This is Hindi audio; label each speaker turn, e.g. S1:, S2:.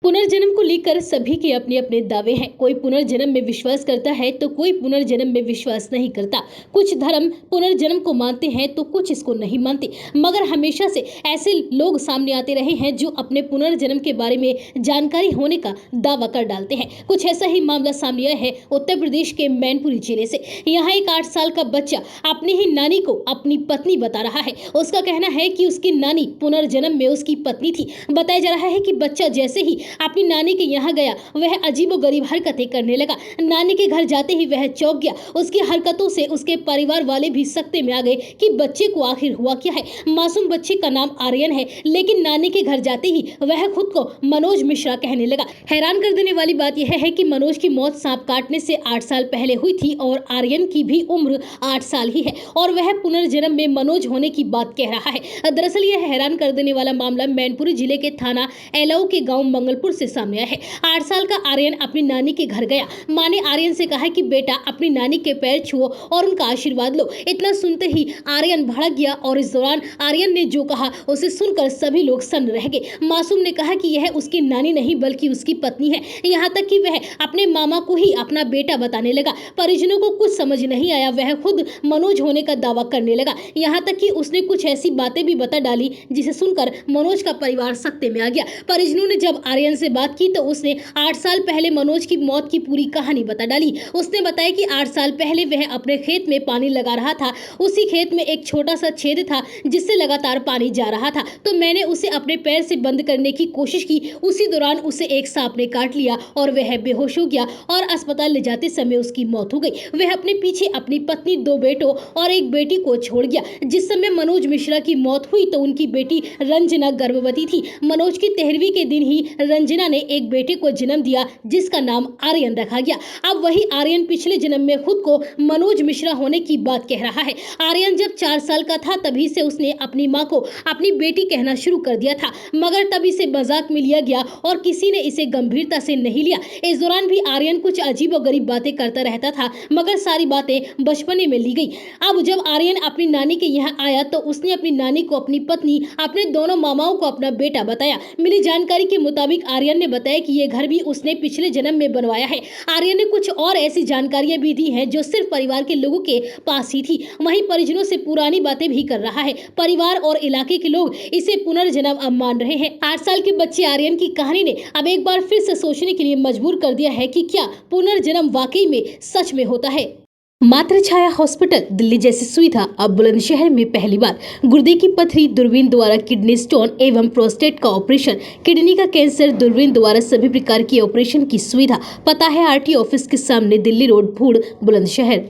S1: पुनर्जन्म को लेकर सभी के अपने अपने दावे हैं। कोई पुनर्जन्म में विश्वास करता है तो कोई पुनर्जन्म में विश्वास नहीं करता। कुछ धर्म पुनर्जन्म को मानते हैं तो कुछ इसको नहीं मानते, मगर हमेशा से ऐसे लोग सामने आते रहे हैं जो अपने पुनर्जन्म के बारे में जानकारी होने का दावा कर डालते हैं। कुछ ऐसा ही मामला सामने आया है उत्तर प्रदेश के मैनपुरी जिले से। यहाँ एक 8 साल का बच्चा अपनी ही नानी को अपनी पत्नी बता रहा है। उसका कहना है कि उसकी नानी पुनर्जन्म में उसकी पत्नी थी। बताया जा रहा है कि बच्चा जैसे ही अपनी नानी के यहाँ गया, वह अजीबोगरीब हरकतें करने लगा। नानी के घर जाते ही वह चौंक गया। उसकी हरकतों से उसके परिवार वाले भी सकते में आ गए कि बच्चे को आखिर हुआ क्या है। मासूम बच्चे का नाम आर्यन है, लेकिन नानी के घर जाते ही वह खुद को मनोज मिश्रा कहने लगा। हैरान कर देने वाली बात यह है कि मनोज की मौत सांप काटने से 8 साल पहले हुई थी और आर्यन की भी उम्र 8 साल ही है और वह पुनर्जन्म में मनोज होने की बात कह रहा है। दरअसल यह हैरान कर देने वाला मामला मैनपुरी जिले के थाना एलाऊ के गांव मंगलपुर से सामने आया है। 8 साल का आर्यन अपनी नानी के घर गया। मां ने आर्यन से कहा कि बेटा अपनी नानी के पैर छुओ और उनका आशीर्वाद लो। इतना सुनते ही आर्यन भड़क गया और इस दौरान आर्यन ने जो कहा उसे सुनकर सभी लोग सन्न रह गए। मासूम ने कहा कि यह उसकी नानी नहीं बल्कि उसकी पत्नी है। यहाँ तक कि वह अपने मामा को ही अपना बेटा बताने लगा। परिजनों को कुछ समझ नहीं आया। वह खुद मनोज होने का दावा करने लगा। यहाँ तक कि उसने कुछ ऐसी बातें भी बता डाली जिसे सुनकर मनोज का परिवार सकते में आ गया। परिजनों ने जब आर्यन से बात की तो उसने 8 साल पहले मनोज की मौत की पूरी कहानी बता डाली। उसने बताया कि 8 साल पहले वह अपने खेत में पानी लगा रहा था। उसी खेत में एक छोटा सा छेद था जिससे लगातार पानी जा रहा था, तो मैंने उसे अपने पैर से बंद करने की कोशिश की। उसी दौरान उसे एक सांप ने काट लिया और वह बेहोश हो गया और अस्पताल ले जाते समय उसकी मौत हो गई। वह अपने पीछे अपनी पत्नी, 2 बेटों और एक बेटी को छोड़ गया। जिस समय मनोज मिश्रा की मौत हुई तो उनकी बेटी रंजना गर्भवती थी। मनोज की 13वीं के दिन ही रंजना ने एक बेटे को जन्म दिया जिसका नाम आर्यन रखा गया। अब वही आर्यन पिछले जन्म में खुद को मनोज मिश्रा होने की बात कह रहा है। आर्यन जब 4 साल का था तभी से उसने अपनी मां को अपनी बेटी कहना शुरू कर दिया था, मगर तभी से मजाक में लिया गया और किसी ने इसे गंभीरता से नहीं लिया। इस दौरान भी आर्यन कुछ अजीबोगरीब बातें करता रहता था, मगर सारी बातें बचपने में ली गई। अब जब आर्यन अपनी नानी के यहाँ आया तो उसने अपनी नानी को अपनी पत्नी, अपने दोनों मामाओं को अपना बेटा बताया। मिली जानकारी के मुताबिक आर्यन ने बताया कि ये घर भी उसने पिछले जन्म में बनवाया है। आर्यन ने कुछ और ऐसी जानकारियां भी दी हैं जो सिर्फ परिवार के लोगों के पास ही थी। वहीं परिजनों से पुरानी बातें भी कर रहा है। परिवार और इलाके के लोग इसे पुनर्जन्म अब मान रहे हैं। 8 साल के बच्चे आर्यन की कहानी ने अब एक बार फिर से सोचने के लिए मजबूर कर दिया है कि क्या पुनर्जन्म वाकई में सच में होता है। मातृछाया हॉस्पिटल दिल्ली जैसी सुविधा अब बुलंदशहर में पहली बार। गुर्दे की पथरी, दूरबीन द्वारा किडनी स्टोन एवं प्रोस्टेट का ऑपरेशन, किडनी का कैंसर, दूरबीन द्वारा सभी प्रकार की ऑपरेशन की सुविधा। पता है RT ऑफिस के सामने, दिल्ली रोड, भूड़, बुलंदशहर।